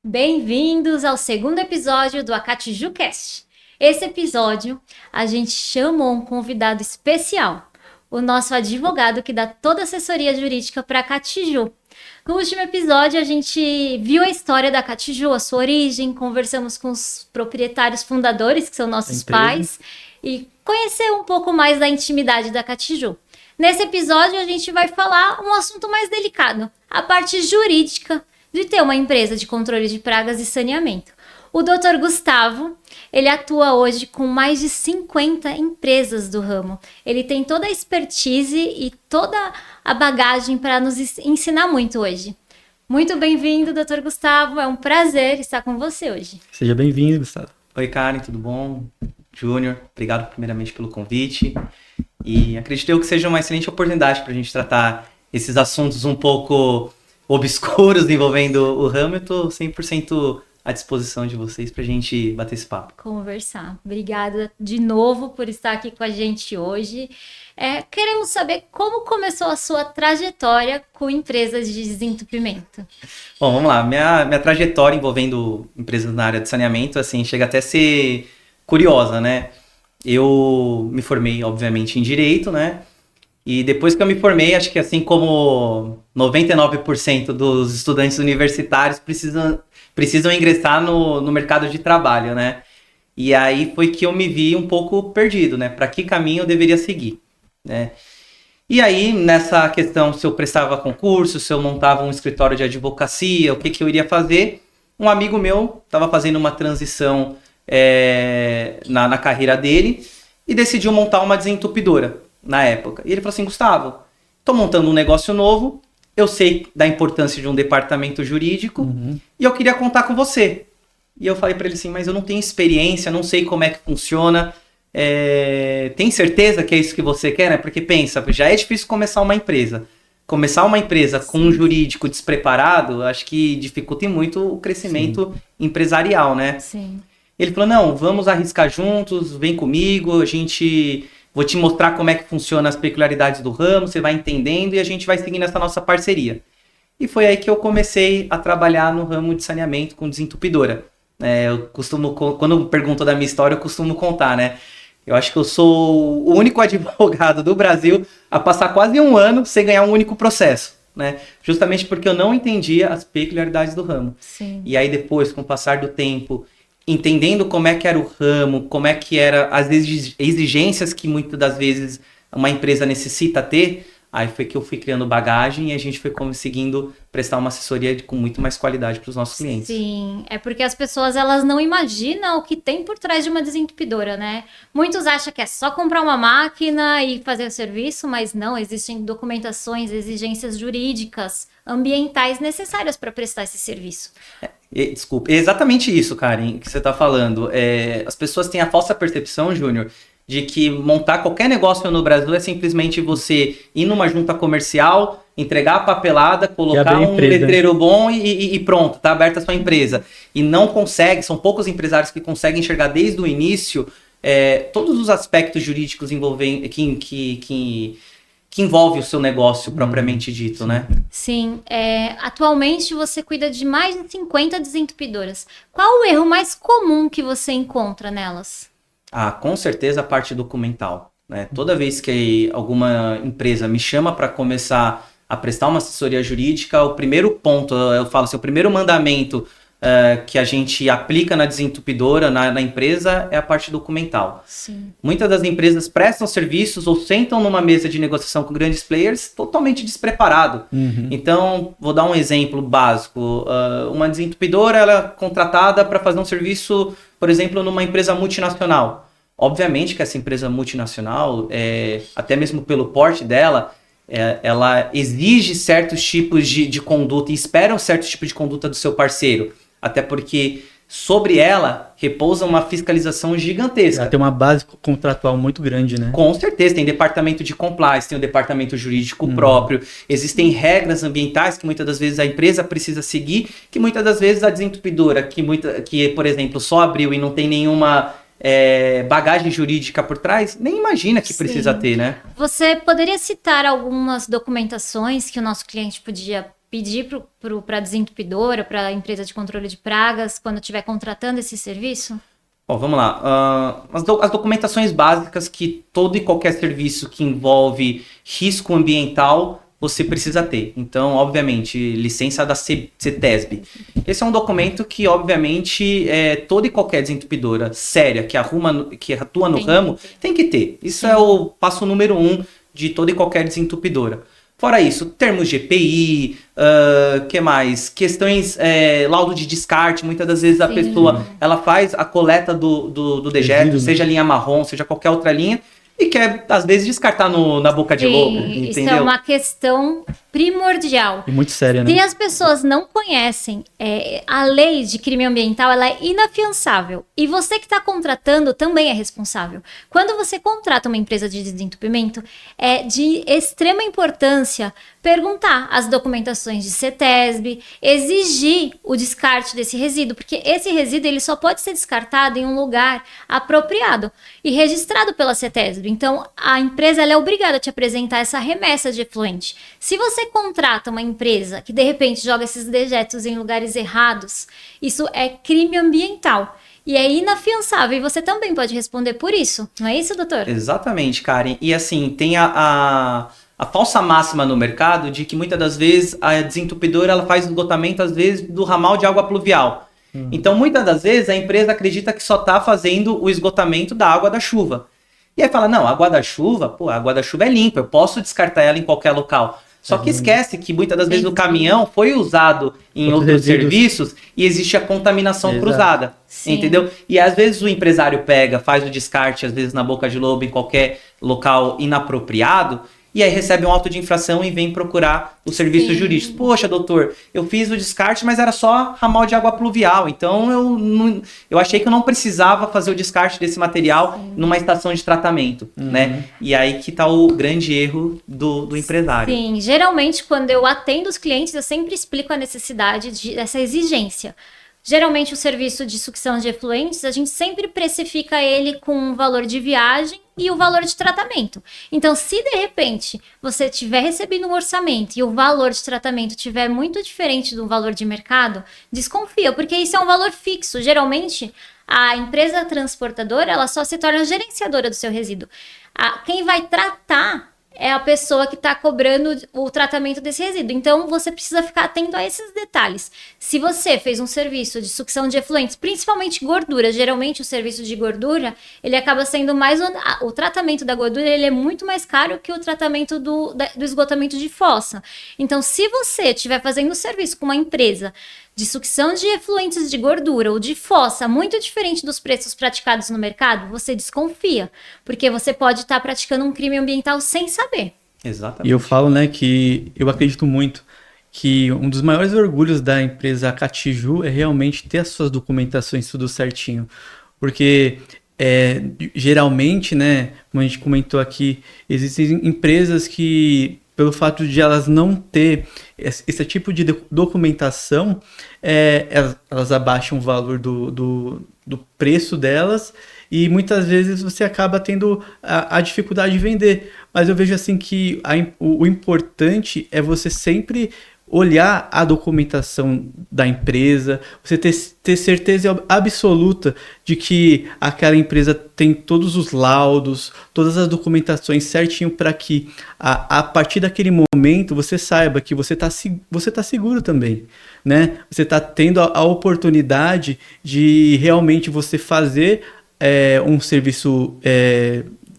Bem-vindos ao segundo episódio do AcatijuCast. Esse episódio, a gente chamou um convidado especial, o nosso advogado que dá toda a assessoria jurídica para a Acatiju. No último episódio, a gente viu a história da Acatiju, a sua origem, conversamos com os proprietários fundadores, que são nossos pais, e conhecer um pouco mais da intimidade da Acatiju. Nesse episódio, a gente vai falar um assunto mais delicado, a parte jurídica de ter uma empresa de controle de pragas e saneamento. O Dr. Gustavo, ele atua hoje com mais de 50 empresas do ramo. Ele tem toda a expertise e toda a bagagem para nos ensinar muito hoje. Muito bem-vindo, Dr. Gustavo. É um prazer estar com você hoje. Seja bem-vindo, Gustavo. Oi, Karen, tudo bom? Júnior, obrigado primeiramente pelo convite. E acredito eu que seja uma excelente oportunidade para a gente tratar esses assuntos um pouco obscuros envolvendo o ramo. Eu estou 100% à disposição de vocês para a gente bater esse papo. Conversar. Obrigada de novo por estar aqui com a gente hoje. Queremos saber como começou a sua trajetória com empresas de desentupimento. Bom, vamos lá. Minha trajetória envolvendo empresas na área de saneamento, assim, chega até a ser curiosa, né? Eu me formei, obviamente, em Direito, né? E depois que eu me formei, acho que assim como 99% dos estudantes universitários precisam ingressar no mercado de trabalho, né? E aí foi que eu me vi um pouco perdido, né? Para que caminho eu deveria seguir, né? E aí, nessa questão, se eu prestava concurso, se eu montava um escritório de advocacia, o que eu iria fazer, um amigo meu estava fazendo uma transição na carreira dele e decidiu montar uma desentupidora na época. E ele falou assim: Gustavo, estou montando um negócio novo, eu sei da importância de um departamento jurídico e eu queria contar com você. E eu falei para ele assim: mas eu não tenho experiência, não sei como é que funciona, tem certeza que é isso que você quer, né? Porque pensa, já é difícil começar uma empresa. Começar uma empresa com um jurídico despreparado, acho que dificulta muito o crescimento empresarial, né? Sim. Ele falou: não, vamos arriscar juntos, vem comigo, vou te mostrar como é que funciona as peculiaridades do ramo, você vai entendendo e a gente vai seguindo essa nossa parceria. E foi aí que eu comecei a trabalhar no ramo de saneamento com desentupidora. Eu costumo, quando pergunto da minha história, eu costumo contar, né? Eu acho que eu sou o único advogado do Brasil a passar quase um ano sem ganhar um único processo, né? Justamente porque eu não entendia as peculiaridades do ramo. Sim. E aí depois, com o passar do tempo, entendendo como é que era o ramo, como é que era as exigências que muitas das vezes uma empresa necessita ter, aí foi que eu fui criando bagagem e a gente foi conseguindo prestar uma assessoria com muito mais qualidade para os nossos clientes. Sim, é porque as pessoas elas não imaginam o que tem por trás de uma desentupidora, né? Muitos acham que é só comprar uma máquina e fazer o serviço, mas não, existem documentações, exigências jurídicas, ambientais necessárias para prestar esse serviço. Desculpa, é exatamente isso, Karen, que você está falando. As pessoas têm a falsa percepção, Júnior, de que montar qualquer negócio no Brasil é simplesmente você ir numa junta comercial, entregar a papelada, colocar um letreiro bom e pronto, tá aberta a sua empresa. E não consegue, são poucos empresários que conseguem enxergar desde o início todos os aspectos jurídicos que envolve o seu negócio propriamente dito, né? Sim, atualmente você cuida de mais de 50 desentupidoras. Qual o erro mais comum que você encontra nelas? Com certeza a parte documental, né? Toda vez que alguma empresa me chama para começar a prestar uma assessoria jurídica, o primeiro ponto, eu falo assim, o primeiro mandamento que a gente aplica na desentupidora, na empresa, é a parte documental. Sim. Muitas das empresas prestam serviços ou sentam numa mesa de negociação com grandes players totalmente despreparado. Então, vou dar um exemplo básico. Uma desentupidora ela é contratada para fazer um serviço, por exemplo, numa empresa multinacional. Obviamente que essa empresa multinacional, até mesmo pelo porte dela, ela exige certos tipos de conduta e espera um certo tipo de conduta do seu parceiro. Até porque sobre ela repousa uma fiscalização gigantesca. Ela tem uma base contratual muito grande, né? Com certeza, tem departamento de compliance, tem o departamento jurídico próprio, existem regras ambientais que muitas das vezes a empresa precisa seguir, que muitas das vezes a desentupidora, que por exemplo, só abriu e não tem nenhuma bagagem jurídica por trás, nem imagina que precisa ter, né? Você poderia citar algumas documentações que o nosso cliente podia pedir para a desentupidora, para a empresa de controle de pragas, quando estiver contratando esse serviço? Bom, vamos lá. As documentações básicas que todo e qualquer serviço que envolve risco ambiental você precisa ter. Então, obviamente, licença da CETESB. Esse é um documento que, obviamente, toda e qualquer desentupidora séria que atua no ramo tem que ter. Isso é o passo número 1 de toda e qualquer desentupidora. Fora isso, termos de EPI, que mais? Questões, laudo de descarte. Muitas das vezes a pessoa ela faz a coleta do dejeto, seja linha marrom, seja qualquer outra linha, e quer, às vezes, descartar na boca de lobo, entendeu? Isso é uma questão primordial. E muito séria, né? Se as pessoas não conhecem a lei de crime ambiental, ela é inafiançável. E você que está contratando também é responsável. Quando você contrata uma empresa de desentupimento, é de extrema importância perguntar as documentações de CETESB, exigir o descarte desse resíduo, porque esse resíduo ele só pode ser descartado em um lugar apropriado e registrado pela CETESB. Então, a empresa ela é obrigada a te apresentar essa remessa de efluente. Se você contrata uma empresa que, de repente, joga esses dejetos em lugares errados, isso é crime ambiental. E é inafiançável. E você também pode responder por isso. Não é isso, doutor? Exatamente, Karen. E assim, tem a falsa máxima no mercado de que muitas das vezes a desentupidora ela faz esgotamento, às vezes, do ramal de água pluvial. Então, muitas das vezes, a empresa acredita que só está fazendo o esgotamento da água da chuva. E aí fala, não, a água da chuva, a água da chuva é limpa, eu posso descartar ela em qualquer local. Só que esquece que muitas das vezes o caminhão foi usado em outros serviços e existe a contaminação cruzada, entendeu? E às vezes o empresário faz o descarte, às vezes na boca de lobo, em qualquer local inapropriado, e aí recebe um auto de infração e vem procurar o serviço jurídico. Poxa, doutor, eu fiz o descarte, mas era só ramal de água pluvial, então eu achei que eu não precisava fazer o descarte desse material numa estação de tratamento, né? E aí que tá o grande erro do empresário. Sim, geralmente quando eu atendo os clientes, eu sempre explico a necessidade dessa exigência. Geralmente o serviço de sucção de efluentes, a gente sempre precifica ele com o valor de viagem e o valor de tratamento. Então, se de repente você tiver recebido um orçamento e o valor de tratamento tiver muito diferente do valor de mercado, desconfia, porque isso é um valor fixo. Geralmente, a empresa transportadora, ela só se torna gerenciadora do seu resíduo. Quem vai tratar é a pessoa que está cobrando o tratamento desse resíduo. Então, você precisa ficar atento a esses detalhes. Se você fez um serviço de sucção de efluentes, principalmente gordura, geralmente o serviço de gordura, ele acaba sendo mais... O tratamento da gordura, ele é muito mais caro que o tratamento do esgotamento de fossa. Então, se você estiver fazendo um serviço com uma empresa de sucção de efluentes de gordura ou de fossa, muito diferente dos preços praticados no mercado, você desconfia, porque você pode estar praticando um crime ambiental sem saber. Exatamente. E eu falo, né, que eu acredito muito que um dos maiores orgulhos da empresa Acatiju é realmente ter as suas documentações tudo certinho, porque geralmente, né, como a gente comentou aqui, existem empresas que, pelo fato de elas não ter esse tipo de documentação, elas abaixam o valor do preço delas e muitas vezes você acaba tendo a dificuldade de vender. Mas eu vejo assim que o importante é você sempre olhar a documentação da empresa, você ter certeza absoluta de que aquela empresa tem todos os laudos, todas as documentações certinho para que a partir daquele momento você saiba que você tá seguro também, né? Você está tendo a oportunidade de realmente você fazer um serviço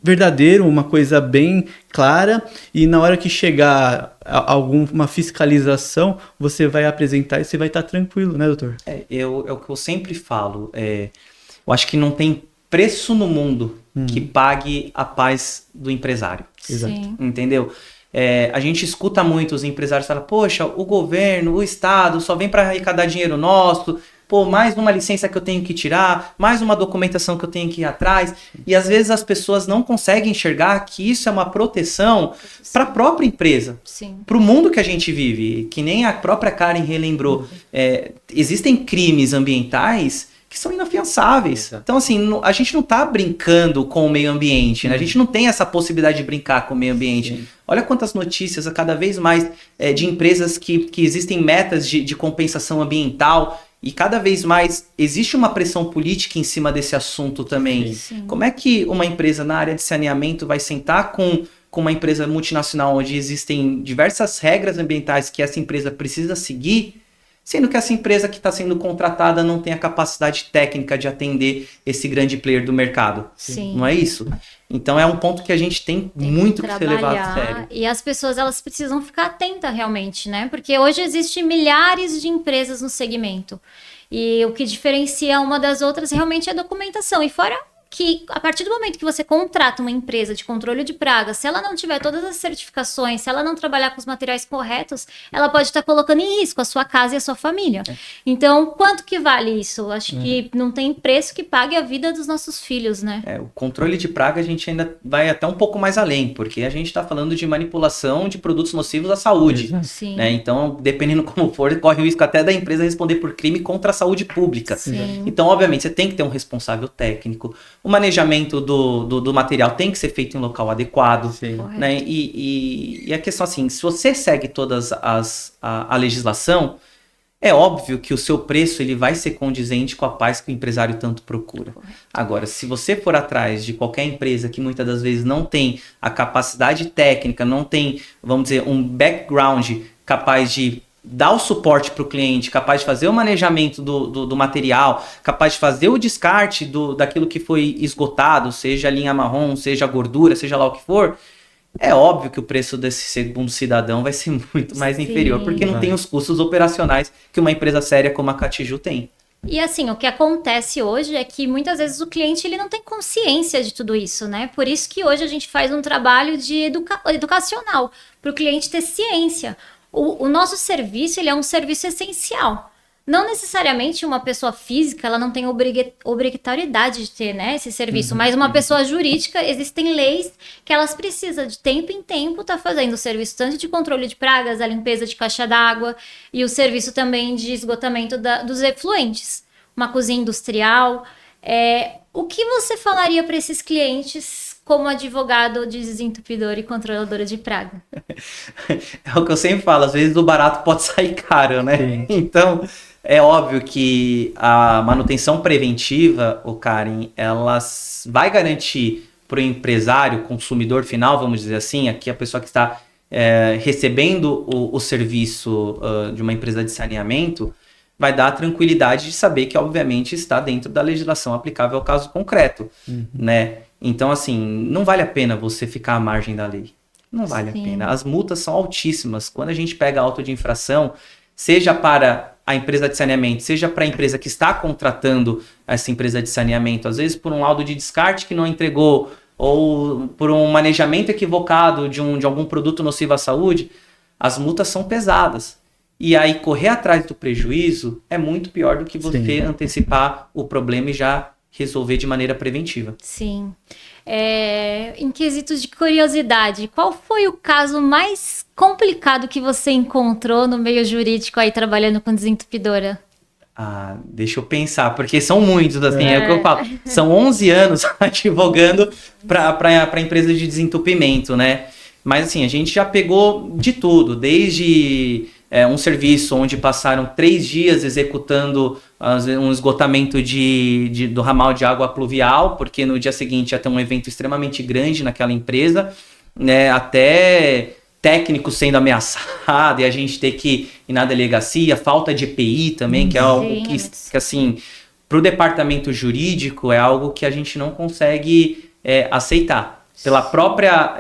verdadeiro, uma coisa bem clara, e na hora que chegar alguma fiscalização, você vai apresentar e você vai estar tranquilo, né, doutor? É o que eu sempre falo. Eu acho que não tem preço no mundo que pague a paz do empresário. Exato. Sim. Entendeu? A gente escuta muito os empresários falar, poxa, o governo, o Estado só vem para arrecadar dinheiro nosso, mais uma licença que eu tenho que tirar, mais uma documentação que eu tenho que ir atrás. E às vezes as pessoas não conseguem enxergar que isso é uma proteção para a própria empresa, para o mundo que a gente vive, que nem a própria Karen relembrou. Existem crimes ambientais que são inafiançáveis. Exato. Então, assim, a gente não está brincando com o meio ambiente, né? A gente não tem essa possibilidade de brincar com o meio ambiente. Sim. Olha quantas notícias, cada vez mais, de empresas que existem metas de compensação ambiental e cada vez mais existe uma pressão política em cima desse assunto também. Sim. Como é que uma empresa na área de saneamento vai sentar com uma empresa multinacional onde existem diversas regras ambientais que essa empresa precisa seguir, sendo que essa empresa que está sendo contratada não tem a capacidade técnica de atender esse grande player do mercado? Sim. Não é isso? Então é um ponto que a gente tem muito que ser levado a sério. E as pessoas, elas precisam ficar atentas realmente, né? Porque hoje existem milhares de empresas no segmento. E o que diferencia uma das outras realmente é a documentação. E fora que, a partir do momento que você contrata uma empresa de controle de pragas, se ela não tiver todas as certificações, se ela não trabalhar com os materiais corretos, ela pode estar colocando em risco a sua casa e a sua família. Então, quanto que vale isso? Acho que não tem preço que pague a vida dos nossos filhos, né? O controle de praga a gente ainda vai até um pouco mais além, porque a gente está falando de manipulação de produtos nocivos à saúde. Sim. Né? Então, dependendo como for, corre o risco até da empresa responder por crime contra a saúde pública. Sim. Então, obviamente, você tem que ter um responsável técnico. O manejamento do material tem que ser feito em local adequado. Sim. Né? E a questão assim, se você segue todas a legislação, é óbvio que o seu preço ele vai ser condizente com a paz que o empresário tanto procura. Agora, se você for atrás de qualquer empresa que muitas das vezes não tem a capacidade técnica, não tem, vamos dizer, um background capaz de dar o suporte para o cliente, capaz de fazer o manejamento do material, capaz de fazer o descarte daquilo que foi esgotado, seja a linha marrom, seja a gordura, seja lá o que for, é óbvio que o preço desse segundo cidadão vai ser muito mais inferior, porque não tem os custos operacionais que uma empresa séria como a Catiju tem. E assim, o que acontece hoje é que muitas vezes o cliente ele não tem consciência de tudo isso, né? Por isso que hoje a gente faz um trabalho de educacional, para o cliente ter ciência. O nosso serviço, ele é um serviço essencial. Não necessariamente uma pessoa física, ela não tem obrigatoriedade de ter, né, esse serviço, mas uma pessoa jurídica, existem leis que elas precisam de tempo em tempo estar fazendo o serviço tanto de controle de pragas, a limpeza de caixa d'água e o serviço também de esgotamento dos efluentes. Uma cozinha industrial. O que você falaria para esses clientes como advogado de desentupidor e controladora de praga? É o que eu sempre falo, às vezes o barato pode sair caro, né? Sim. Então, é óbvio que a manutenção preventiva, Karen, ela vai garantir para o empresário, consumidor final, vamos dizer assim, aqui a pessoa que está recebendo o serviço de uma empresa de saneamento, vai dar a tranquilidade de saber que, obviamente, está dentro da legislação aplicável ao caso concreto, né? Então, assim, não vale a pena você ficar à margem da lei. Não vale a pena. As multas são altíssimas. Quando a gente pega auto de infração, seja para a empresa de saneamento, seja para a empresa que está contratando essa empresa de saneamento, às vezes por um laudo de descarte que não entregou, ou por um manejamento equivocado de algum produto nocivo à saúde, as multas são pesadas. E aí, correr atrás do prejuízo é muito pior do que você antecipar o problema e já resolver de maneira preventiva. Sim. Em quesitos de curiosidade, qual foi o caso mais complicado que você encontrou no meio jurídico aí trabalhando com desentupidora? Deixa eu pensar, porque são muitos, assim, é o que eu falo. São 11 anos advogando para empresa de desentupimento, né? Mas assim, a gente já pegou de tudo, desde um serviço onde passaram 3 dias executando um esgotamento do ramal de água pluvial, porque no dia seguinte ia ter um evento extremamente grande naquela empresa, né, até técnico sendo ameaçado e a gente ter que ir na delegacia, falta de EPI também, que é algo que assim, para o departamento jurídico é algo que a gente não consegue aceitar. Pela própria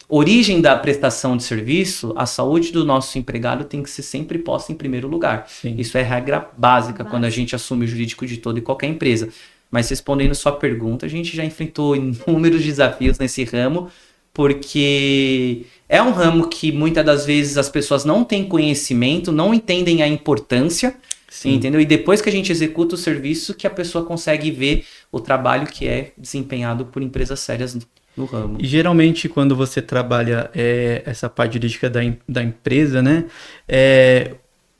origem da prestação de serviço, a saúde do nosso empregado tem que ser sempre posta em primeiro lugar. Sim. Isso é regra básica quando a gente assume o jurídico de toda e qualquer empresa. Mas respondendo sua pergunta, a gente já enfrentou inúmeros desafios nesse ramo, porque é um ramo que muitas das vezes as pessoas não têm conhecimento, não entendem a importância, entendeu? E depois que a gente executa o serviço, que a pessoa consegue ver o trabalho que é desempenhado por empresas sérias no ramo. E geralmente quando você trabalha essa parte jurídica da empresa, né,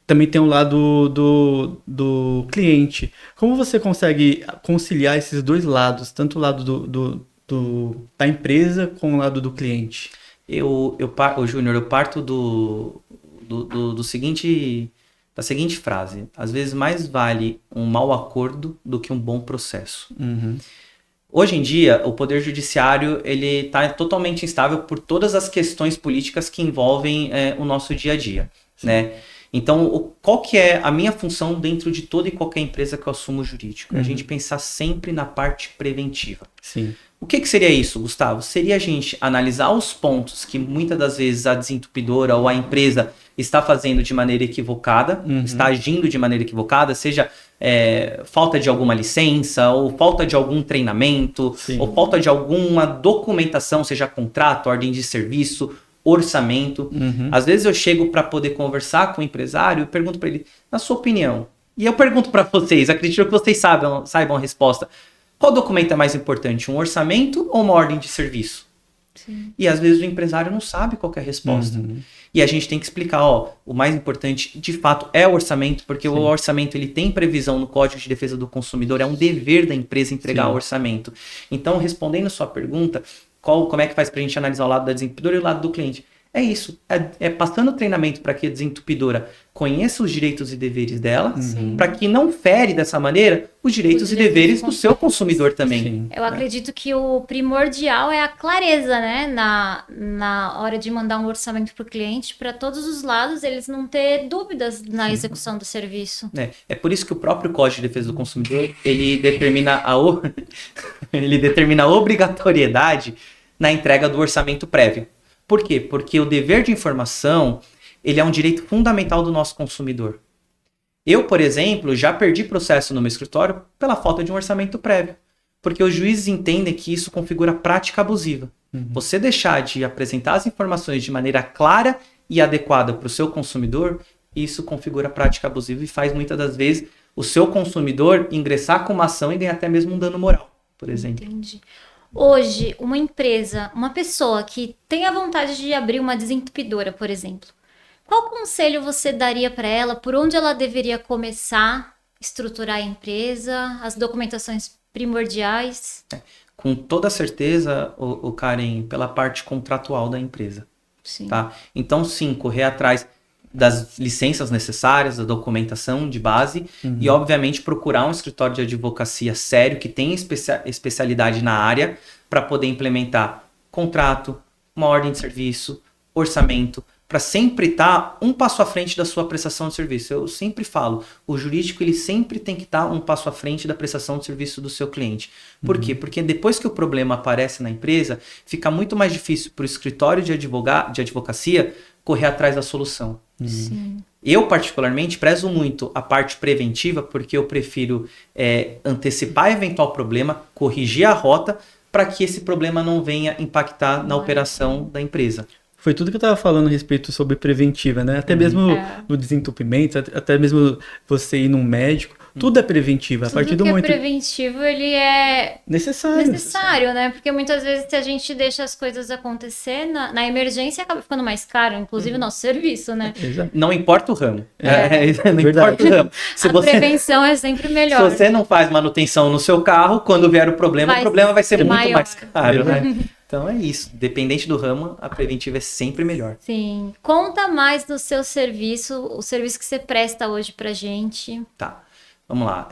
também tem o lado do cliente. Como você consegue conciliar esses dois lados, tanto o lado da empresa com o lado do cliente? Júnior, eu parto da seguinte frase: às vezes mais vale um mau acordo do que um bom processo. Uhum. Hoje em dia, o Poder Judiciário ele está totalmente instável por todas as questões políticas que envolvem o nosso dia a dia, né? Então, qual que é a minha função dentro de toda e qualquer empresa que eu assumo jurídico? É a gente pensar sempre na parte preventiva. Sim. O que seria isso, Gustavo? Seria a gente analisar os pontos que muitas das vezes a desentupidora ou a empresa está fazendo de maneira equivocada, está agindo de maneira equivocada, seja falta de alguma licença, ou falta de algum treinamento, Sim. ou falta de alguma documentação, seja contrato, ordem de serviço, orçamento. Às vezes eu chego para poder conversar com o empresário e pergunto para ele, na sua opinião, e eu pergunto para vocês, acredito que vocês saibam a resposta, qual documento é mais importante, um orçamento ou uma ordem de serviço? Sim. E às vezes o empresário não sabe qual que é a resposta. E a gente tem que explicar, o mais importante de fato é o orçamento, porque o orçamento ele tem previsão no Código de Defesa do Consumidor, é um dever da empresa entregar o orçamento. Então, respondendo a sua pergunta, como é que faz pra gente analisar o lado da desentupidora e o lado do cliente? É isso, é passando o treinamento para que a desentupidora conheça os direitos e deveres dela, para que não fere dessa maneira os direitos e deveres do seu consumidor também. Sim. Eu acredito que o primordial é a clareza, né? Na hora de mandar um orçamento para o cliente, para todos os lados, eles não ter dúvidas na execução do serviço. É por isso que o próprio Código de Defesa do Consumidor, ele determina a obrigatoriedade na entrega do orçamento prévio. Por quê? Porque o dever de informação, ele é um direito fundamental do nosso consumidor. Eu, por exemplo, já perdi processo no meu escritório pela falta de um orçamento prévio. Porque os juízes entendem que isso configura prática abusiva. Você deixar de apresentar as informações de maneira clara e adequada para o seu consumidor, isso configura prática abusiva e faz muitas das vezes o seu consumidor ingressar com uma ação e ganhar até mesmo um dano moral, por exemplo. Entendi. Hoje, uma empresa, uma pessoa que tem a vontade de abrir uma desentupidora, por exemplo, qual conselho você daria para ela? Por onde ela deveria começar a estruturar a empresa, as documentações primordiais? Com toda certeza, o Karen, pela parte contratual da empresa. Sim. Tá? Então, sim, correr atrás das licenças necessárias, da documentação de base e, obviamente, procurar um escritório de advocacia sério que tenha especialidade na área para poder implementar contrato, uma ordem de serviço, orçamento, para sempre estar um passo à frente da sua prestação de serviço. Eu sempre falo, o jurídico ele sempre tem que estar um passo à frente da prestação de serviço do seu cliente. Por quê? Porque depois que o problema aparece na empresa, fica muito mais difícil para o escritório de advocacia correr atrás da solução. Sim. Eu, particularmente, prezo muito a parte preventiva, porque eu prefiro antecipar eventual problema, corrigir a rota, para que esse problema não venha impactar na operação da empresa. Foi tudo que eu estava falando a respeito sobre preventiva, né? Até mesmo no desentupimento, até mesmo você ir num médico, tudo é preventivo. A partir do Tudo que momento é preventivo, ele é necessário, né? Porque muitas vezes se a gente deixa as coisas acontecer, na emergência acaba ficando mais caro, inclusive o nosso serviço, né? Exato. Não importa o ramo. Não Verdade. importa o ramo. Prevenção é sempre melhor. Se você não faz manutenção no seu carro, quando vier o problema vai ser muito maior. mais caro, né? Então é isso. Dependente do ramo, a preventiva é sempre melhor. Sim. Conta mais do seu serviço, o serviço que você presta hoje pra gente. Tá. Vamos lá.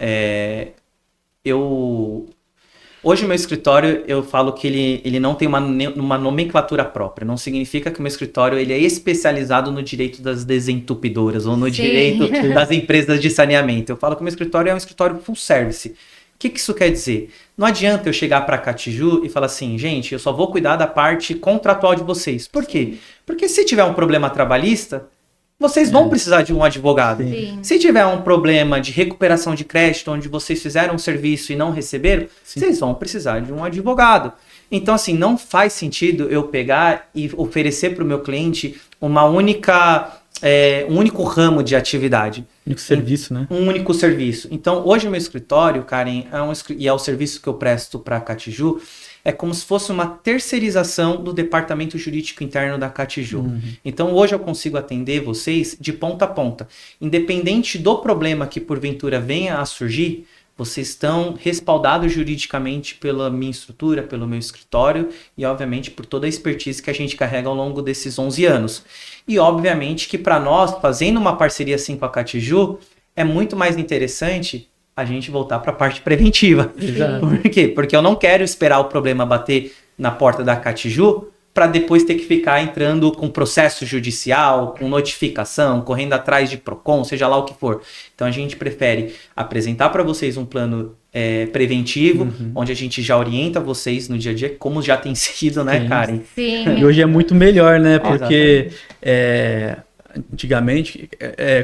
Hoje o meu escritório, eu falo que ele não tem uma nomenclatura própria. Não significa que o meu escritório ele é especializado no direito das desentupidoras ou no direito das empresas de saneamento. Eu falo que o meu escritório é um escritório full service. O que isso quer dizer? Não adianta eu chegar para a Catiju e falar assim, gente, eu só vou cuidar da parte contratual de vocês. Por quê? Porque se tiver um problema trabalhista, vocês vão precisar de um advogado. Sim. Se tiver um problema de recuperação de crédito, onde vocês fizeram um serviço e não receberam, vocês vão precisar de um advogado. Então, assim, não faz sentido eu pegar e oferecer para o meu cliente um único ramo de atividade. Único serviço, né? Um único serviço. Então, hoje o meu escritório, Karen, é o serviço que eu presto para a Catiju, é como se fosse uma terceirização do departamento jurídico interno da Catiju. Então hoje eu consigo atender vocês de ponta a ponta. Independente do problema que porventura venha a surgir, vocês estão respaldados juridicamente pela minha estrutura, pelo meu escritório e, obviamente, por toda a expertise que a gente carrega ao longo desses 11 anos. E, obviamente, que para nós, fazendo uma parceria assim com a Catiju, é muito mais interessante a gente voltar para a parte preventiva. Exato. Por quê? Porque eu não quero esperar o problema bater na porta da Catiju para depois ter que ficar entrando com processo judicial, com notificação, correndo atrás de PROCON, seja lá o que for. Então a gente prefere apresentar para vocês um plano preventivo, onde a gente já orienta vocês no dia a dia, como já tem sido, né, Sim. Karen? Sim. E hoje é muito melhor, né? Porque antigamente,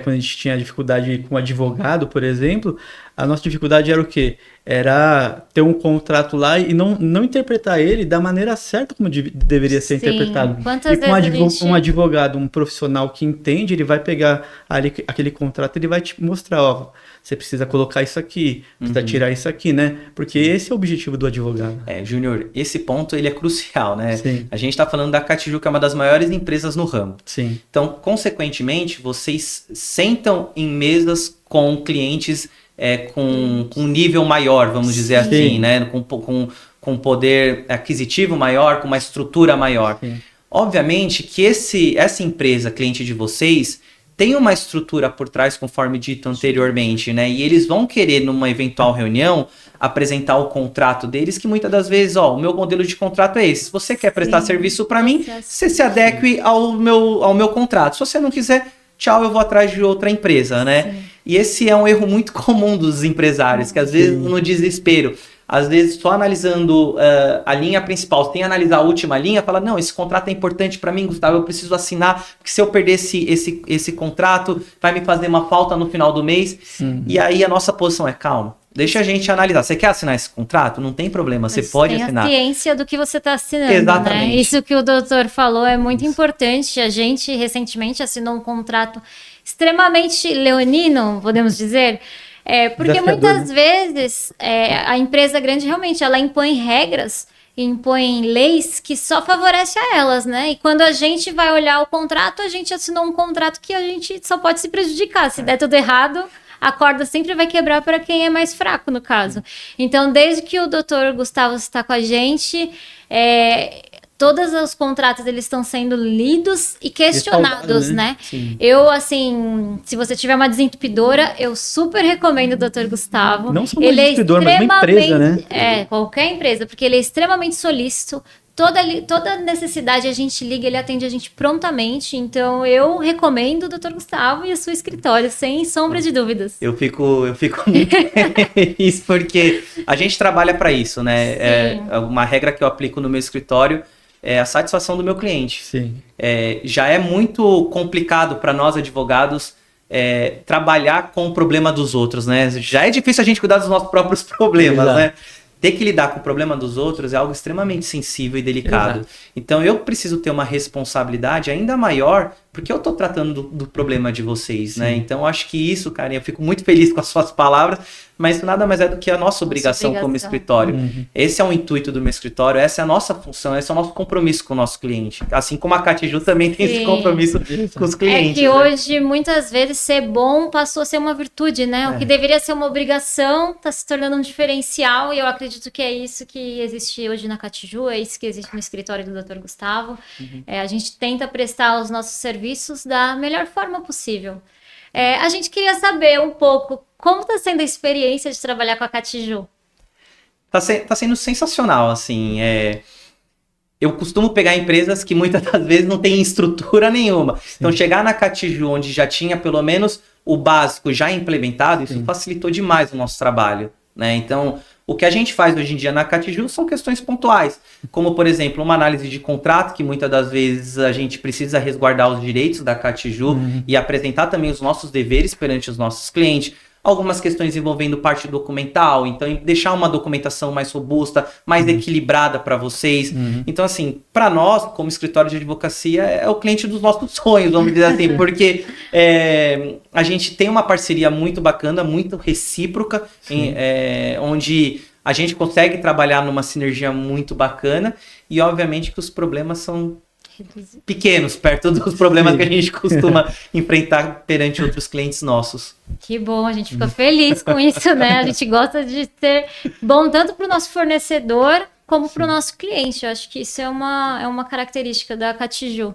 quando a gente tinha dificuldade com advogado, por exemplo, a nossa dificuldade era o quê? Era ter um contrato lá e não interpretar ele da maneira certa como deveria ser interpretado. Quantas E com vezes um advogado, um profissional que entende, ele vai pegar aquele contrato, ele vai te mostrar, ó, você precisa colocar isso aqui, precisa tirar isso aqui, né? Porque esse é o objetivo do advogado. Júnior, esse ponto ele é crucial, né? Sim. A gente está falando da Catiju, que é uma das maiores empresas no ramo. Sim. Então, consequentemente, vocês sentam em mesas com clientes com nível maior, vamos dizer assim, né? Com poder aquisitivo maior, com uma estrutura maior. Sim. Obviamente que essa empresa, cliente de vocês, tem uma estrutura por trás, conforme dito anteriormente, né? E eles vão querer, numa eventual reunião, apresentar o contrato deles, que muitas das vezes, ó, o meu modelo de contrato é esse. Se você quer prestar serviço para mim, você se adeque ao meu contrato. Se você não quiser, tchau, eu vou atrás de outra empresa, né? Sim. E esse é um erro muito comum dos empresários, que às vezes no desespero, às vezes só analisando a linha principal, sem analisar a última linha, fala, não, esse contrato é importante para mim, Gustavo, eu preciso assinar, porque se eu perder esse contrato, vai me fazer uma falta no final do mês. E aí a nossa posição é, calma, deixa a gente analisar. Você quer assinar esse contrato? Não tem problema, você pode assinar. Tem a ciência do que você está assinando, Exatamente. né? Isso que o doutor falou é muito importante. A gente recentemente assinou um contrato extremamente leonino, podemos dizer, porque muitas vezes a empresa grande realmente ela impõe regras, impõe leis que só favorecem a elas, né? E quando a gente vai olhar o contrato, a gente assinou um contrato que a gente só pode se prejudicar. Se der tudo errado, a corda sempre vai quebrar para quem é mais fraco, no caso. Então, desde que o doutor Gustavo está com a gente, todos os contratos eles estão sendo lidos e questionados, né? Sim. Eu, assim, se você tiver uma desentupidora, eu super recomendo o Dr. Gustavo. Não só uma desentupidora, mas uma empresa, né? Qualquer empresa, porque ele é extremamente solícito. Toda necessidade a gente liga, ele atende a gente prontamente. Então, eu recomendo o Dr. Gustavo e o seu escritório, sem sombra de dúvidas. Eu fico muito feliz, porque a gente trabalha para isso, né? Uma regra que eu aplico no meu escritório é a satisfação do meu cliente. Sim. Já é muito complicado para nós advogados trabalhar com o problema dos outros, né? Já é difícil a gente cuidar dos nossos próprios problemas, né? Ter que lidar com o problema dos outros é algo extremamente sensível e delicado. Exato. Então eu preciso ter uma responsabilidade ainda maior, porque eu estou tratando do problema de vocês, né? Então eu acho que isso, Karen, eu fico muito feliz com as suas palavras, mas isso nada mais é do que a nossa obrigação como escritório. Esse é o intuito do meu escritório, essa é a nossa função, esse é o nosso compromisso com o nosso cliente. Assim como a Catiju também tem esse compromisso com os clientes. É que hoje, muitas vezes, ser bom passou a ser uma virtude, né? O que deveria ser uma obrigação está se tornando um diferencial, e eu acredito que é isso que existe hoje na Catiju, é isso que existe no escritório do Dr. Gustavo. A gente tenta prestar os nossos serviços da melhor forma possível. A gente queria saber um pouco como está sendo a experiência de trabalhar com a Catiju. Tá sendo sensacional, assim. Eu costumo pegar empresas que muitas das vezes não têm estrutura nenhuma. Sim. Então, chegar na Catiju, onde já tinha pelo menos o básico já implementado, isso facilitou demais o nosso trabalho, né? Então, o que a gente faz hoje em dia na Catiju são questões pontuais, como, por exemplo, uma análise de contrato, que muitas das vezes a gente precisa resguardar os direitos da Catiju e apresentar também os nossos deveres perante os nossos clientes. Algumas questões envolvendo parte documental, então deixar uma documentação mais robusta, mais equilibrada para vocês. Então, assim, para nós, como escritório de advocacia, é o cliente dos nossos sonhos, vamos dizer assim, porque a gente tem uma parceria muito bacana, muito recíproca, onde a gente consegue trabalhar numa sinergia muito bacana e, obviamente, que os problemas são pequenos, perto dos problemas que a gente costuma enfrentar perante outros clientes nossos. Que bom, a gente fica feliz com isso, né? A gente gosta de ser bom tanto para o nosso fornecedor como para o nosso cliente. Eu acho que isso é uma característica da Catiju.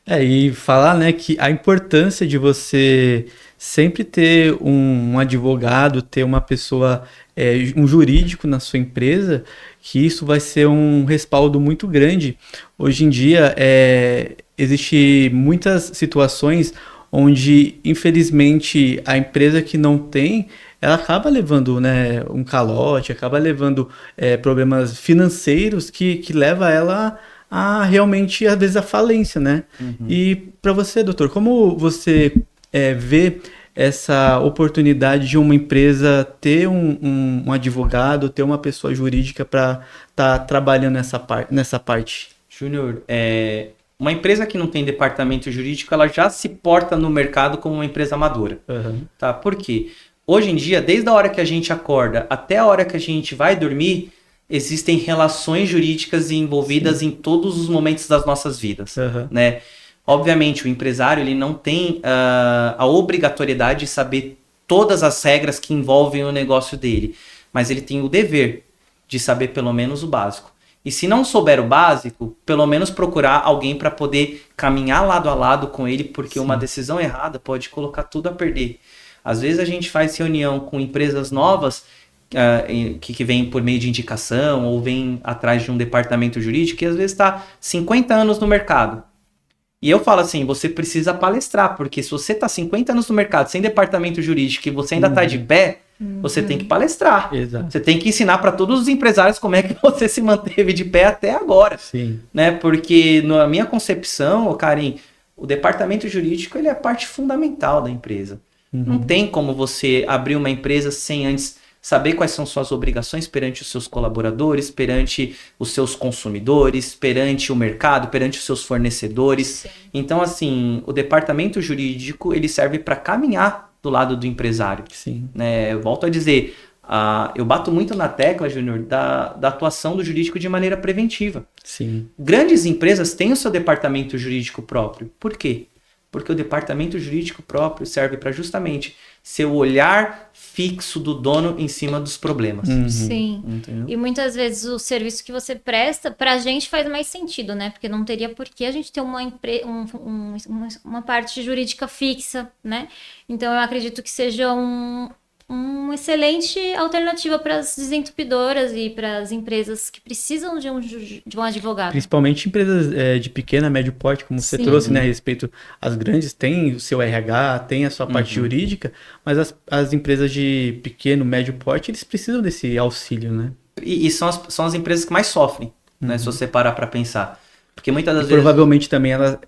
E falar, né, que a importância de você sempre ter um advogado, ter uma pessoa, um jurídico na sua empresa, que isso vai ser um respaldo muito grande. Hoje em dia, existe muitas situações onde, infelizmente, a empresa que não tem, ela acaba levando, né, um calote, acaba levando problemas financeiros que leva ela a realmente, às vezes, a falência, né? E para você, doutor, como você vê essa oportunidade de uma empresa ter um advogado, ter uma pessoa jurídica para estar trabalhando nessa parte? Júnior, uma empresa que não tem departamento jurídico, ela já se porta no mercado como uma empresa amadora. Tá? Por quê? Hoje em dia, desde a hora que a gente acorda até a hora que a gente vai dormir, existem relações jurídicas envolvidas em todos os momentos das nossas vidas, né? Obviamente, o empresário ele não tem a obrigatoriedade de saber todas as regras que envolvem o negócio dele, mas ele tem o dever de saber pelo menos o básico. E se não souber o básico, pelo menos procurar alguém para poder caminhar lado a lado com ele, porque uma decisão errada pode colocar tudo a perder. Às vezes a gente faz reunião com empresas novas que vem por meio de indicação ou vem atrás de um departamento jurídico que às vezes está 50 anos no mercado. E eu falo assim, você precisa palestrar, porque se você está 50 anos no mercado sem departamento jurídico e você ainda está de pé, você tem que palestrar. Exato. Você tem que ensinar para todos os empresários como é que você se manteve de pé até agora. Sim. Né? Porque na minha concepção, Karim, o departamento jurídico ele é a parte fundamental da empresa. Não tem como você abrir uma empresa sem antes saber quais são suas obrigações perante os seus colaboradores, perante os seus consumidores, perante o mercado, perante os seus fornecedores. Sim. Então, assim, o departamento jurídico, ele serve para caminhar do lado do empresário. Sim. Né? Eu volto a dizer, eu bato muito na tecla, Júnior, da atuação do jurídico de maneira preventiva. Sim. Grandes empresas têm o seu departamento jurídico próprio. Por quê? Porque o departamento jurídico próprio serve para justamente ser o olhar fixo do dono em cima dos problemas. Sim. Entendeu? E muitas vezes o serviço que você presta, pra gente faz mais sentido, né? Porque não teria por que a gente ter uma parte jurídica fixa, né? Então eu acredito que seja uma excelente alternativa para as desentupidoras e para as empresas que precisam de um advogado. Principalmente empresas de pequena, médio porte, como você trouxe, né, a respeito às grandes, tem o seu RH, tem a sua parte jurídica, mas as empresas de pequeno, médio porte, eles precisam desse auxílio, né? E são as empresas que mais sofrem, né, se você parar para pensar. Porque muitas das vezes... Provavelmente também elas...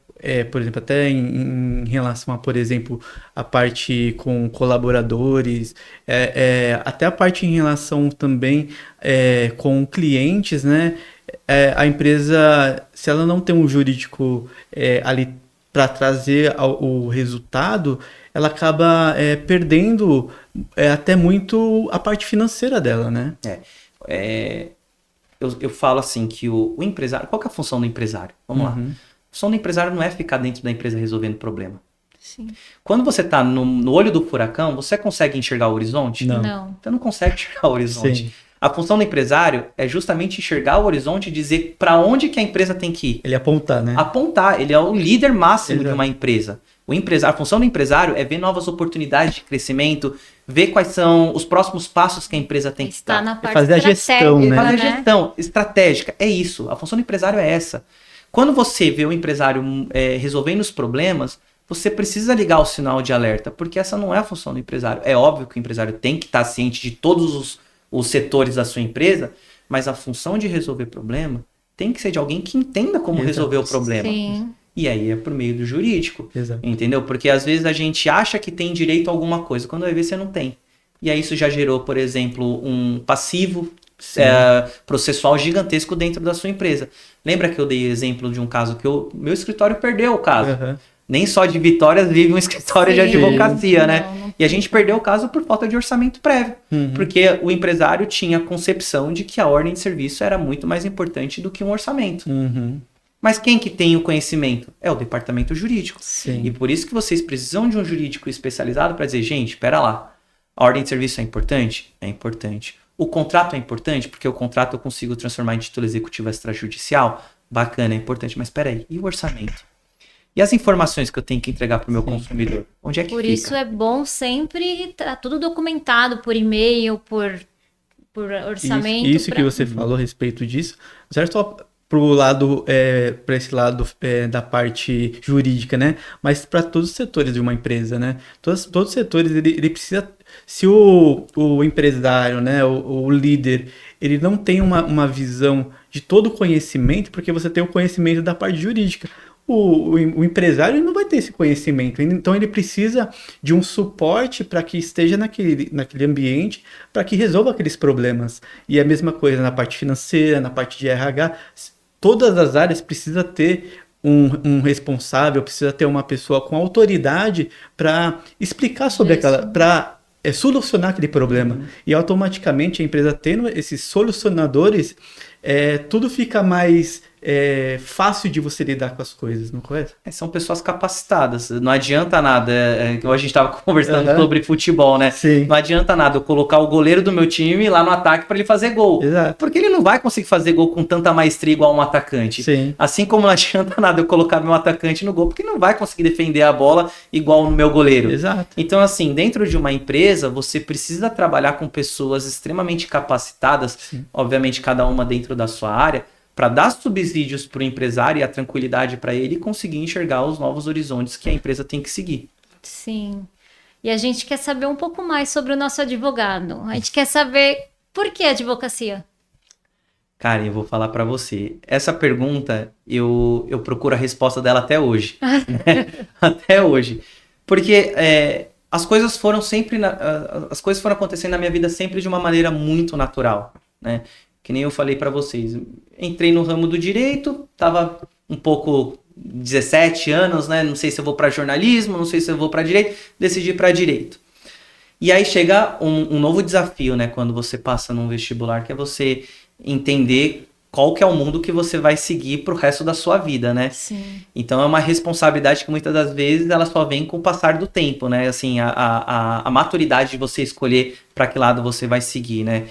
por exemplo, até em relação a, por exemplo, a parte com colaboradores, até a parte em relação também com clientes, né? A empresa, se ela não tem um jurídico ali para trazer o resultado, ela acaba perdendo até muito a parte financeira dela, né? Eu falo assim que o empresário... Qual que é a função do empresário? Vamos lá. A função do empresário não é ficar dentro da empresa resolvendo problema. Sim. Quando você está no olho do furacão, você consegue enxergar o horizonte? Não. Você não consegue enxergar o horizonte. Sim. A função do empresário é justamente enxergar o horizonte e dizer para onde que a empresa tem que ir. Ele apontar, né? Apontar. Ele é o líder máximo Exato. de uma empresa. A função do empresário é ver novas oportunidades de crescimento, ver quais são os próximos passos que a empresa tem que Está dar. na parte fazer a gestão, né? Fazer a gestão estratégica. É isso. A função do empresário é essa. Quando você vê o empresário resolvendo os problemas, você precisa ligar o sinal de alerta, porque essa não é a função do empresário. É óbvio que o empresário tem que estar ciente de todos os setores da sua empresa, mas a função de resolver problema tem que ser de alguém que entenda como resolver o problema. Sim. E aí é por meio do jurídico. Exato. Entendeu? Porque às vezes a gente acha que tem direito a alguma coisa, quando vai ver você não tem. E aí isso já gerou, por exemplo, um passivo processual gigantesco dentro da sua empresa. Lembra que eu dei exemplo de um caso que meu escritório perdeu o caso. Nem só de vitórias vive um escritório de Sim. advocacia, né? Não E a gente perdeu o caso por falta de orçamento prévio. Porque o empresário tinha a concepção de que a ordem de serviço era muito mais importante do que um orçamento. Mas quem que tem o conhecimento? É o departamento jurídico. Sim. E por isso que vocês precisam de um jurídico especializado para dizer, gente, espera lá, a ordem de serviço é importante? É importante. O contrato é importante? Porque o contrato eu consigo transformar em título executivo extrajudicial? Bacana, é importante. Mas espera aí, e o orçamento? E as informações que eu tenho que entregar para o meu consumidor? Onde é que Por fica? isso é bom sempre tá tudo documentado por e-mail, por orçamento. Isso que você falou a respeito disso, certo? Só pro lado, para esse lado da parte jurídica, né? Mas para todos os setores de uma empresa, né? Todos os setores, ele precisa. Se o empresário, né? O líder, ele não tem uma visão de todo o conhecimento, porque você tem o conhecimento da parte jurídica. O empresário ele não vai ter esse conhecimento, então ele precisa de um suporte para que esteja naquele ambiente, para que resolva aqueles problemas. E a mesma coisa na parte financeira, na parte de RH, todas as áreas precisa ter um responsável, precisa ter uma pessoa com autoridade para explicar sobre para solucionar aquele problema. E automaticamente a empresa tendo esses solucionadores, tudo fica mais fácil de você lidar com as coisas, não é correto? São pessoas capacitadas, não adianta nada, hoje a gente estava conversando sobre futebol, né? Sim. Não adianta nada eu colocar o goleiro do meu time lá no ataque para ele fazer gol. Exato. Porque ele não vai conseguir fazer gol com tanta maestria igual um atacante. Sim. Assim como não adianta nada eu colocar meu atacante no gol, porque não vai conseguir defender a bola igual no meu goleiro. Exato. Então, assim, dentro de uma empresa, você precisa trabalhar com pessoas extremamente capacitadas, Sim. obviamente cada uma dentro da sua área, para dar subsídios para o empresário e a tranquilidade para ele conseguir enxergar os novos horizontes que a empresa tem que seguir. Sim. E a gente quer saber um pouco mais sobre o nosso advogado. A gente quer saber por que advocacia? Cara, eu vou falar para você. Essa pergunta, eu procuro a resposta dela até hoje. Né? Até hoje. Porque as coisas foram acontecendo na minha vida sempre de uma maneira muito natural, né? Que nem eu falei para vocês. Entrei no ramo do direito, tava um pouco 17 anos, né? Não sei se eu vou para jornalismo, não sei se eu vou para direito, decidi para direito. E aí chega um novo desafio, né? Quando você passa num vestibular, que é você entender qual que é o mundo que você vai seguir pro resto da sua vida, né? Sim. Então é uma responsabilidade que muitas das vezes ela só vem com o passar do tempo, né? Assim, a maturidade de você escolher para que lado você vai seguir, né?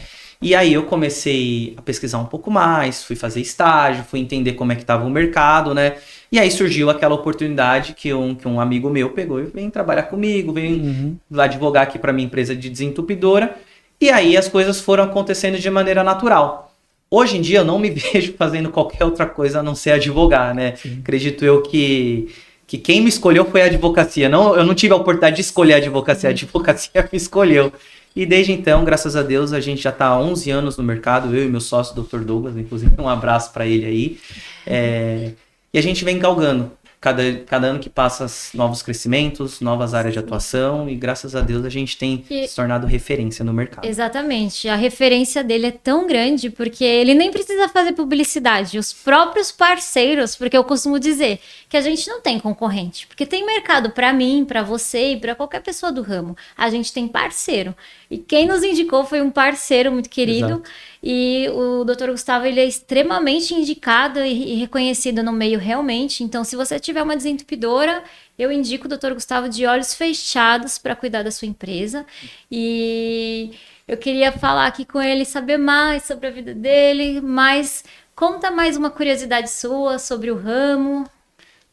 E aí eu comecei a pesquisar um pouco mais, fui fazer estágio, fui entender como é que estava o mercado, né? E aí surgiu aquela oportunidade que um amigo meu pegou e veio trabalhar comigo, veio advogar aqui para minha empresa de desentupidora. E aí as coisas foram acontecendo de maneira natural. Hoje em dia eu não me vejo fazendo qualquer outra coisa a não ser advogar, né? Sim. Acredito eu que quem me escolheu foi a advocacia. Eu não tive a oportunidade de escolher a advocacia me escolheu. E desde então, graças a Deus, a gente já está há 11 anos no mercado, eu e meu sócio, Dr. Douglas, inclusive um abraço para ele aí. E a gente vem galgando. Cada ano que passa novos crescimentos, novas áreas de atuação e graças a Deus a gente tem se tornado referência no mercado. Exatamente. A referência dele é tão grande porque ele nem precisa fazer publicidade. Os próprios parceiros, porque eu costumo dizer que a gente não tem concorrente, porque tem mercado para mim, para você e para qualquer pessoa do ramo. A gente tem parceiro. E quem nos indicou foi um parceiro muito querido. Exato. E o Dr. Gustavo, ele é extremamente indicado e reconhecido no meio realmente. Então, se você tiver uma desentupidora, eu indico o Dr. Gustavo de olhos fechados para cuidar da sua empresa. E eu queria falar aqui com ele, saber mais sobre a vida dele, mas conta mais uma curiosidade sua sobre o ramo.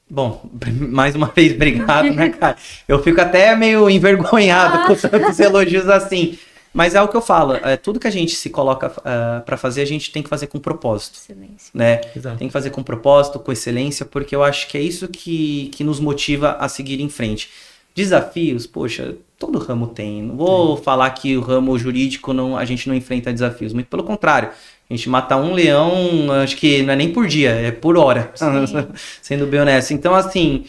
Bom, mais uma vez, obrigado, né, cara? Eu fico até meio envergonhado com tantos elogios assim. Mas é o que eu falo, tudo que a gente se coloca para fazer, a gente tem que fazer com propósito. Excelência. Né? Exato. Tem que fazer com propósito, com excelência, porque eu acho que é isso que nos motiva a seguir em frente. Desafios, poxa, todo ramo tem. Não vou falar que o ramo jurídico a gente não enfrenta desafios, muito pelo contrário. A gente mata um leão, acho que não é nem por dia, é por hora, sendo bem honesto. Então, assim,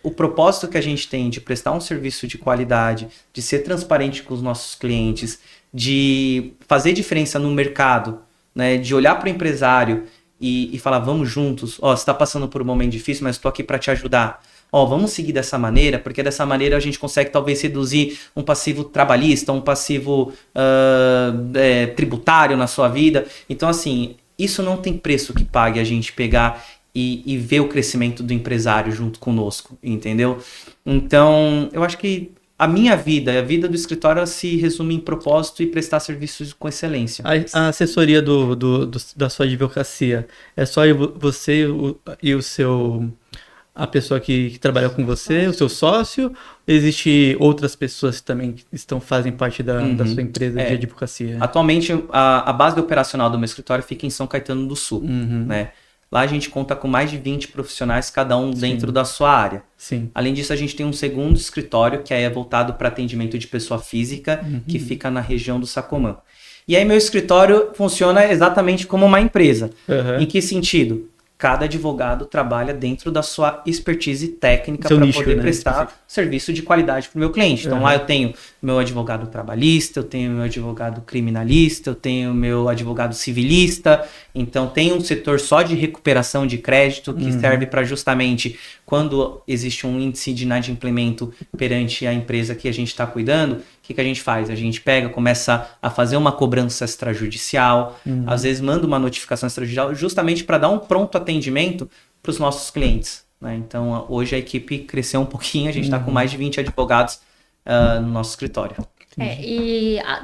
o propósito que a gente tem de prestar um serviço de qualidade, de ser transparente com os nossos clientes, de fazer diferença no mercado, né, de olhar para o empresário e falar, vamos juntos, você está passando por um momento difícil, mas estou aqui para te ajudar. vamos seguir dessa maneira, porque dessa maneira a gente consegue talvez reduzir um passivo trabalhista, um passivo tributário na sua vida. Então, assim, isso não tem preço que pague a gente pegar e ver o crescimento do empresário junto conosco, entendeu? Então, eu acho que a minha vida e a vida do escritório se resume em propósito e prestar serviços com excelência. A assessoria da sua advocacia é só você e o seu... A pessoa que trabalha com você, o seu sócio, existe outras pessoas que também fazem parte da sua empresa de advocacia? Atualmente, a base operacional do meu escritório fica em São Caetano do Sul, né? Lá a gente conta com mais de 20 profissionais, cada um dentro da sua área. Sim. Além disso, a gente tem um segundo escritório, que é voltado para atendimento de pessoa física, que fica na região do Sacomã. E aí meu escritório funciona exatamente como uma empresa. Em que sentido? Cada advogado trabalha dentro da sua expertise técnica para poder prestar serviço de qualidade para o meu cliente. Então lá eu tenho meu advogado trabalhista, eu tenho meu advogado criminalista, eu tenho meu advogado civilista. Então tem um setor só de recuperação de crédito que serve para justamente quando existe um índice de inadimplemento perante a empresa que a gente está cuidando, o que a gente faz? A gente pega, começa a fazer uma cobrança extrajudicial, às vezes manda uma notificação extrajudicial justamente para dar um pronto atendimento para os nossos clientes, né? Então hoje a equipe cresceu um pouquinho, a gente está com mais de 20 advogados no nosso escritório.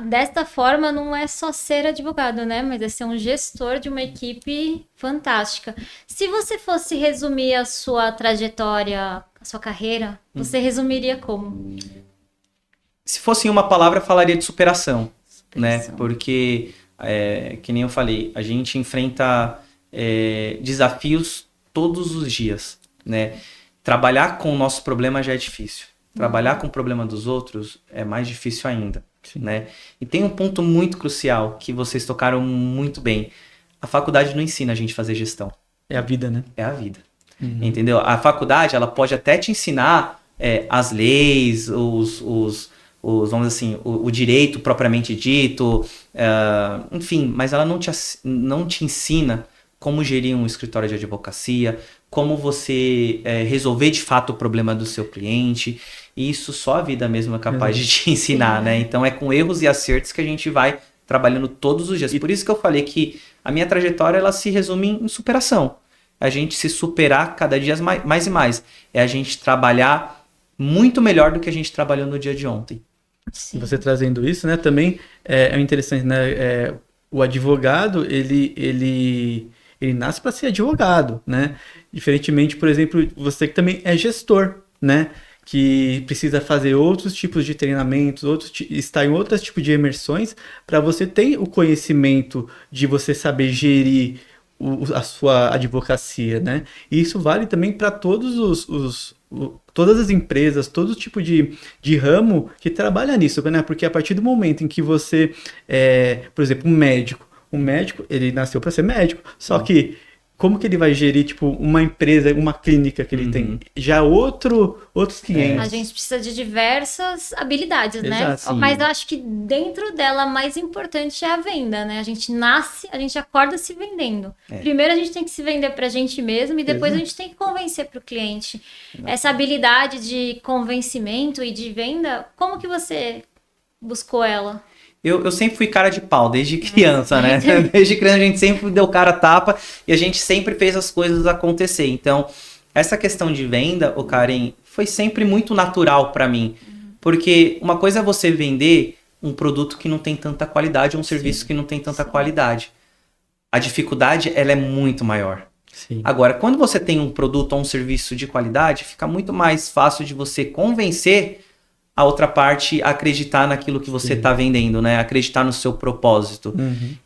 Desta forma não é só ser advogado, né? Mas é ser um gestor de uma equipe fantástica. Se você fosse resumir a sua trajetória, a sua carreira, você resumiria como? Se fosse em uma palavra, eu falaria de superação. Né? Porque, que nem eu falei, a gente enfrenta desafios todos os dias, né? Trabalhar com o nosso problema já é difícil. Trabalhar com o problema dos outros é mais difícil ainda, né? E tem um ponto muito crucial que vocês tocaram muito bem. A faculdade não ensina a gente a fazer gestão. É a vida, né? É a vida. Entendeu? A faculdade, ela pode até te ensinar as leis, vamos dizer assim, o direito propriamente dito, enfim, mas ela não te ensina como gerir um escritório de advocacia, como você resolver de fato o problema do seu cliente. E isso só a vida mesmo é capaz de te ensinar, né? Então é com erros e acertos que a gente vai trabalhando todos os dias. Por isso que eu falei que a minha trajetória ela se resume em superação. A gente se superar cada dia mais e mais. É a gente trabalhar muito melhor do que a gente trabalhou no dia de ontem. Sim. Você trazendo isso, né? Também é interessante, né? O advogado, ele nasce para ser advogado, né? Diferentemente, por exemplo, você que também é gestor, né? Que precisa fazer outros tipos de treinamentos, estar em outros tipos de imersões, para você ter o conhecimento de você saber gerir a sua advocacia, né? E isso vale também para todas as empresas, todo tipo de ramo que trabalha nisso, né? Porque a partir do momento em que você, por exemplo, um médico, ele nasceu para ser médico, só que como que ele vai gerir, tipo, uma empresa, uma clínica que ele tem? Já outros 500. A gente precisa de diversas habilidades, né? Exato, mas eu acho que dentro dela, a mais importante é a venda, né? A gente acorda se vendendo. Primeiro a gente tem que se vender pra gente mesmo e depois a gente tem que convencer pro cliente. Essa habilidade de convencimento e de venda, como que você buscou ela? Eu sempre fui cara de pau, desde criança, né? Desde criança a gente sempre deu cara a tapa e a gente sempre fez as coisas acontecer. Então, essa questão de venda, Karen, foi sempre muito natural para mim. Porque uma coisa é você vender um produto que não tem tanta qualidade, ou um serviço que não tem tanta qualidade. A dificuldade, ela é muito maior. Sim. Agora, quando você tem um produto ou um serviço de qualidade, fica muito mais fácil de você convencer a outra parte a acreditar naquilo que você está vendendo, né? Acreditar no seu propósito.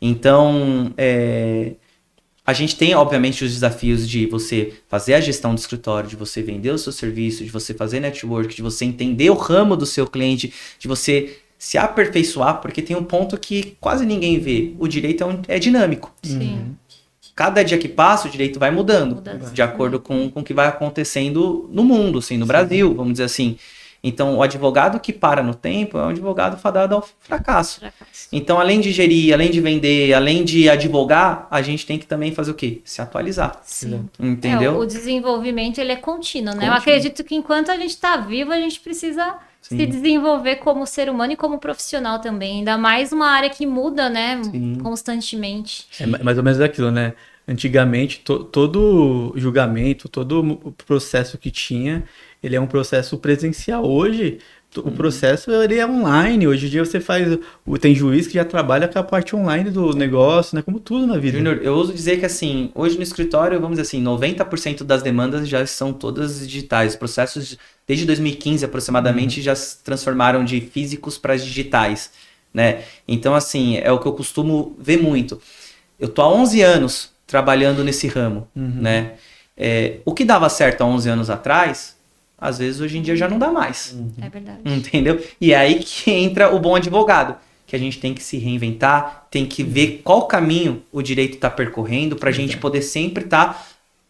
Então, a gente tem, obviamente, os desafios de você fazer a gestão do escritório, de você vender o seu serviço, de você fazer network, de você entender o ramo do seu cliente, de você se aperfeiçoar, porque tem um ponto que quase ninguém vê. O direito é dinâmico. Sim. Cada dia que passa, o direito vai mudando, de acordo com o que vai acontecendo no mundo, assim, no Brasil, vamos dizer assim. Então, o advogado que para no tempo é um advogado fadado ao fracasso. Fracasso. Então, além de gerir, além de vender, além de advogar, a gente tem que também fazer o quê? Se atualizar. Sim. Entendeu? O desenvolvimento, ele é contínuo, né? Eu Contínuo. acredito que enquanto a gente está vivo, a gente precisa se desenvolver como ser humano e como profissional também. Ainda mais uma área que muda, né? Sim. Constantemente. É mais ou menos aquilo, né? Antigamente, todo julgamento, todo o processo que tinha, ele é um processo presencial. Hoje, o processo ele é online. Hoje em dia você tem juiz que já trabalha com a parte online do negócio, né? Como tudo na vida. Júnior, eu ouso dizer que assim, hoje no escritório, vamos dizer assim, 90% das demandas já são todas digitais. Os processos, desde 2015 aproximadamente, já se transformaram de físicos para digitais, né? Então, assim, é o que eu costumo ver muito. Eu tô há 11 anos trabalhando nesse ramo, né? O que dava certo há 11 anos atrás, às vezes hoje em dia já não dá mais. É verdade. Entendeu? E é aí que entra o bom advogado, que a gente tem que se reinventar, tem que ver qual caminho o direito está percorrendo para a gente poder sempre estar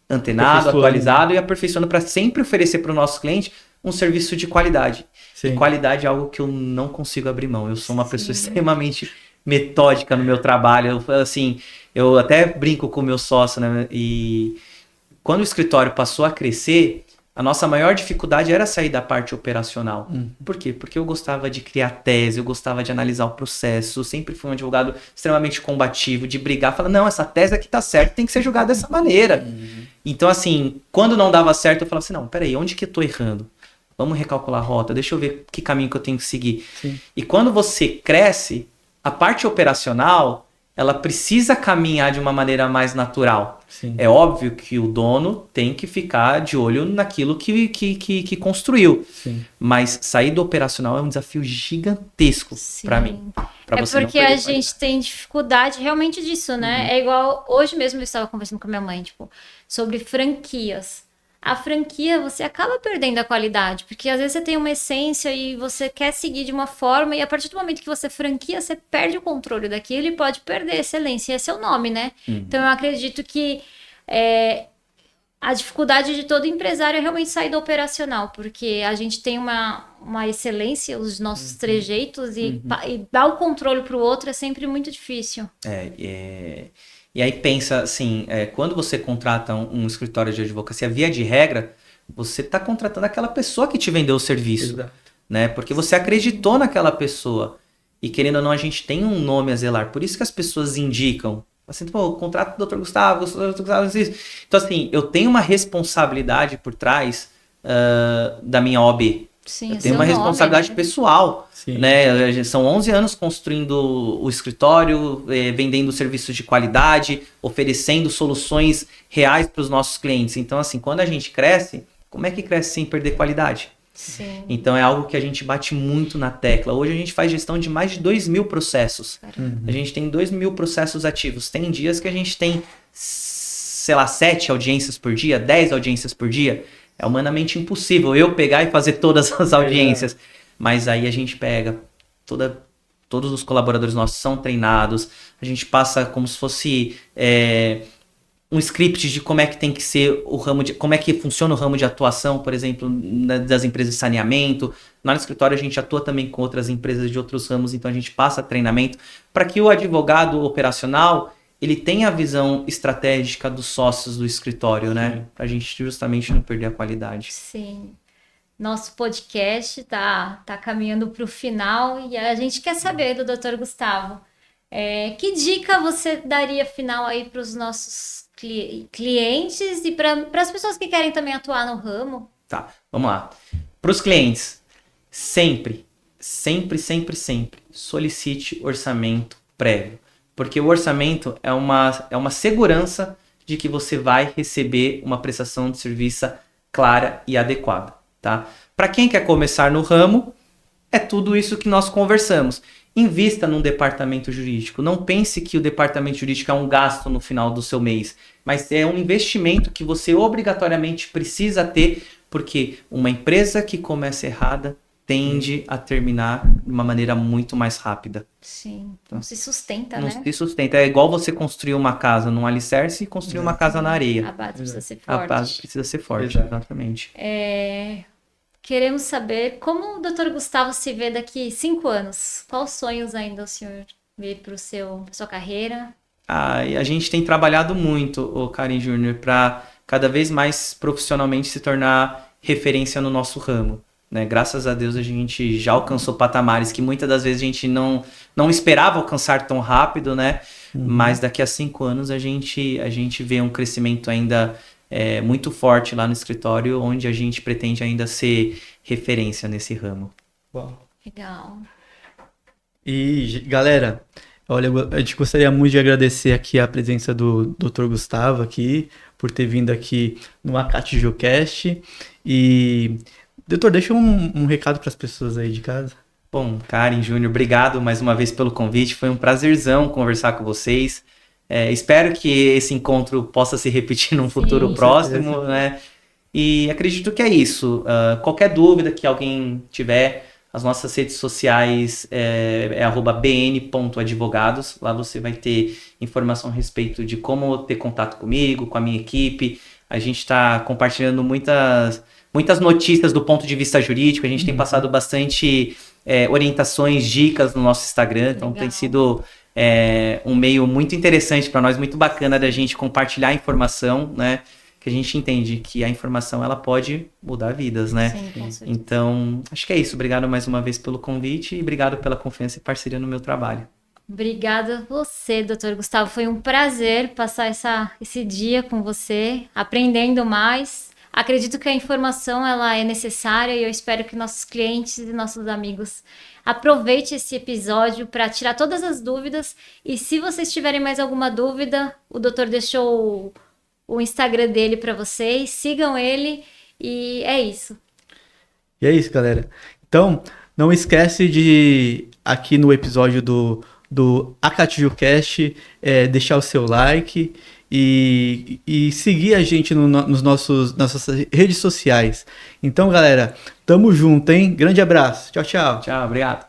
antenado, atualizado e aperfeiçoando para sempre oferecer para o nosso cliente um serviço de qualidade. Sim. E qualidade é algo que eu não consigo abrir mão. Eu sou uma pessoa extremamente metódica no meu trabalho. Eu até brinco com o meu sócio, né? E quando o escritório passou a crescer, a nossa maior dificuldade era sair da parte operacional. Por quê? Porque eu gostava de criar tese, eu gostava de analisar o processo, eu sempre fui um advogado extremamente combativo, de brigar, falar, não, essa tese aqui tá certa, tem que ser julgada dessa maneira. Então, assim, quando não dava certo, eu falava assim, não, peraí, onde que eu tô errando? Vamos recalcular a rota, deixa eu ver que caminho que eu tenho que seguir. Sim. E quando você cresce, a parte operacional, ela precisa caminhar de uma maneira mais natural. Sim. É óbvio que o dono tem que ficar de olho naquilo que construiu. Sim. Mas sair do operacional é um desafio gigantesco para mim. Pra você não porque perder a gente tem dificuldade realmente disso, né? É igual, hoje mesmo eu estava conversando com a minha mãe, tipo, sobre franquias. A franquia, você acaba perdendo a qualidade, porque às vezes você tem uma essência e você quer seguir de uma forma, e a partir do momento que você franquia, você perde o controle daquilo e pode perder a excelência, esse é o nome, né? Então eu acredito que a dificuldade de todo empresário é realmente sair do operacional, porque a gente tem uma excelência, os nossos trejeitos, e dar o controle para o outro é sempre muito difícil. E aí pensa assim, quando você contrata um escritório de advocacia, via de regra, você está contratando aquela pessoa que te vendeu o serviço. Exato. Né? Porque você acreditou naquela pessoa. E querendo ou não, a gente tem um nome a zelar. Por isso que as pessoas indicam. Assim, pô, contrato do Dr. Gustavo, isso. Então, assim, eu tenho uma responsabilidade por trás da minha OAB. Sim, Eu tenho uma responsabilidade pessoal, né? São 11 anos construindo o escritório, vendendo serviços de qualidade, oferecendo soluções reais para os nossos clientes. Então, assim, quando a gente cresce, como é que cresce sem perder qualidade? Sim. Então, é algo que a gente bate muito na tecla. Hoje a gente faz gestão de mais de 2.000 processos. A gente tem 2.000 processos ativos. Tem dias que a gente tem, sei lá, 7 audiências por dia, 10 audiências por dia. É humanamente impossível eu pegar e fazer todas as audiências. Mas aí a gente pega, todos os colaboradores nossos são treinados, a gente passa como se fosse um script de como é que tem que ser o ramo como é que funciona o ramo de atuação, por exemplo, das empresas de saneamento. Lá no escritório a gente atua também com outras empresas de outros ramos, então a gente passa treinamento para que o advogado operacional ele tem a visão estratégica dos sócios do escritório, né? Pra gente justamente não perder a qualidade. Sim. Nosso podcast tá caminhando para o final e a gente quer saber do Dr. Gustavo. Que dica você daria final aí para os nossos clientes e para as pessoas que querem também atuar no ramo? Tá, vamos lá. Para os clientes, sempre solicite orçamento prévio. Porque o orçamento é uma segurança de que você vai receber uma prestação de serviço clara e adequada, tá? Para quem quer começar no ramo, é tudo isso que nós conversamos. Invista num departamento jurídico. Não pense que o departamento jurídico é um gasto no final do seu mês, mas é um investimento que você obrigatoriamente precisa ter, porque uma empresa que começa errada tende a terminar de uma maneira muito mais rápida. Sim, não se sustenta, não né? Não se sustenta. É igual você construir uma casa num alicerce e construir uma casa na areia. A base precisa ser A forte. base precisa ser forte, exatamente. queremos saber como o Dr. Gustavo se vê daqui 5 anos. Quais sonhos ainda o senhor vê para sua carreira? E a gente tem trabalhado muito, o Karen Júnior, para cada vez mais profissionalmente se tornar referência no nosso ramo. Né? Graças a Deus a gente já alcançou patamares que muitas das vezes a gente não esperava alcançar tão rápido, né? Mas daqui a 5 anos a gente vê um crescimento ainda muito forte lá no escritório, onde a gente pretende ainda ser referência nesse ramo. Uau. Legal. E, galera, olha, a gente gostaria muito de agradecer aqui a presença do Dr. Gustavo aqui, por ter vindo aqui no AcatiJuCast. E, doutor, deixa um recado para as pessoas aí de casa. Bom, Karen Júnior, obrigado mais uma vez pelo convite. Foi um prazerzão conversar com vocês. Espero que esse encontro possa se repetir num futuro próximo, né? E acredito que é isso. Qualquer dúvida que alguém tiver, as nossas redes sociais é @bn.advogados. Lá você vai ter informação a respeito de como ter contato comigo, com a minha equipe. A gente está compartilhando muitas notícias do ponto de vista jurídico. A gente tem passado bastante orientações, dicas no nosso Instagram. Então tem sido um meio muito interessante para nós, muito bacana da gente compartilhar informação, né? Que a gente entende que a informação ela pode mudar vidas, né? Sim, com certeza. Então, acho que é isso. Obrigado mais uma vez pelo convite e obrigado pela confiança e parceria no meu trabalho. Obrigada a você, Dr. Gustavo. Foi um prazer passar esse dia com você, aprendendo mais. Acredito que a informação ela é necessária e eu espero que nossos clientes e nossos amigos aproveitem esse episódio para tirar todas as dúvidas. E se vocês tiverem mais alguma dúvida, o doutor deixou o Instagram dele para vocês. Sigam ele e é isso. E é isso, galera. Então, não esquece de, aqui no episódio do AcatiJuCast, deixar o seu like e seguir a gente nas nossas redes sociais. Então, galera, tamo junto, hein? Grande abraço. Tchau, tchau. Tchau, obrigado.